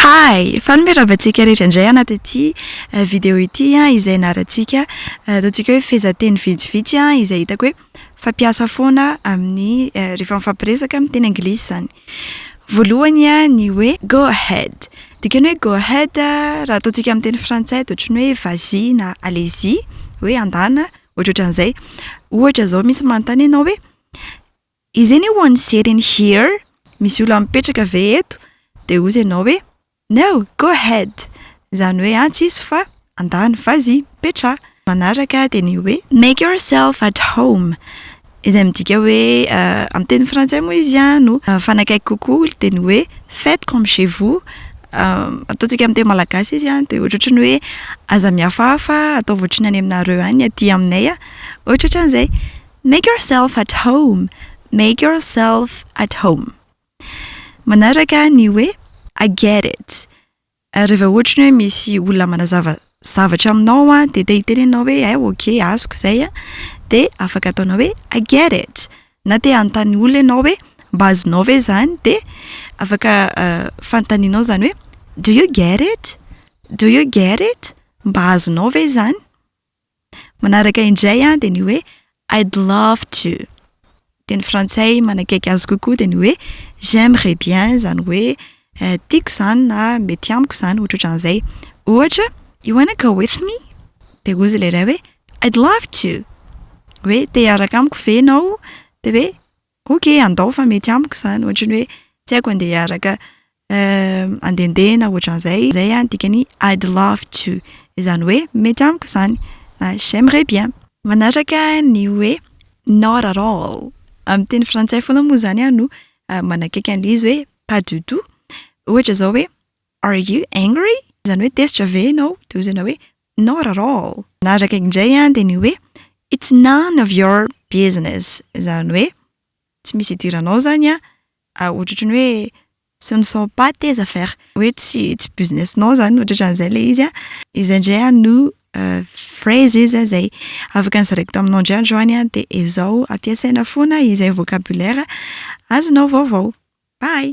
Hi! Fanimeravantsika rehetra indray anaty ity vidéo ity izay anarantsika ataontsika hoe fehezanteny vitsivitsy izay hitako hoe fampiasa foana amin'ny rehefa mifampiresaka amin'ny teny anglisy zany. Voalohany ny hoe go ahead. Dikany hoe go ahead raha ataontsika amin'ny teny frantsay dia ohatran'ny hoe vas-y na allez-y, hoe andana, ohatran'izay. Ohatra zao misy manontany ianao hoe is anyone sitting here? Misy olona mipetraka ve eto? Dia hozy ianao hoe no, go ahead. Zany hoe tsisy fa andana, vas-y, petra. Manaraka dia ny hoe make yourself at home. Izay midika hoe amin'ny teny frantsay moa izy no fanakaiky kokoa dia ny hoe faites comme chez vous. Ataontsika amin'ny teny malagasy izy dia ohatran'ny hoe aza mihafahafa atao ohatrany any aminareo any aty aminay ohatran'izay. Make yourself at home. Make yourself at home. Manaraka ny hoe I get it. Rehefa ohatrany hoe misy olona manazava zavatra aminao dia hiteny ianao hoe okay, azoko zay dia afaka ataonao hoe I get it. Na dia anontany olona ianao hoe mba azonao ve zany dia afaka fanontanianao zany hoe do you get it? Do you get it? Mba azonao ve zany? Manaraka indray dia ny hoe I'd love to. Teny frantsay manakaiky azy kokoa dia ny hoe j'aimerais bien, zany hoe tiako zany na mety amiko zany ohatran'izay. Ohatra, you wanna go with me? Dia hozy ilay iray hoe I'd love to. Hoe te hiaraka amiko ve ianao? Dia hoe okay, andao fa mety amiko zany. Ohatran'ny hoe tsy haiko andeha hiaraka andendeha na ohatran'izay. Zay dikany I'd love to. Izany hoe mety amiko zany na j'aimerais bien. Manaraka ny hoe not at all. Amin'ny teny frantsay foana moa zany no manakaiky an'izy hoe pas du tout. Ohatra zao hoe are you angry? Zany hoe tesitra ve ianao? Dia hozy ianao hoe not at all. Manaraka indray dia ny hoe it's none of your business. Zany hoe tsy misy idiranao zany ohatran'ny hoe ce ne sont pas tes affaires. Hoe tsy businessinao zany ohatran'izay ilay izy Izy indray no phrases zay afaka nizaraiko taminao indray androany dia izao ampiasaina foana izay vocabulaire azonao vaovao. Bye!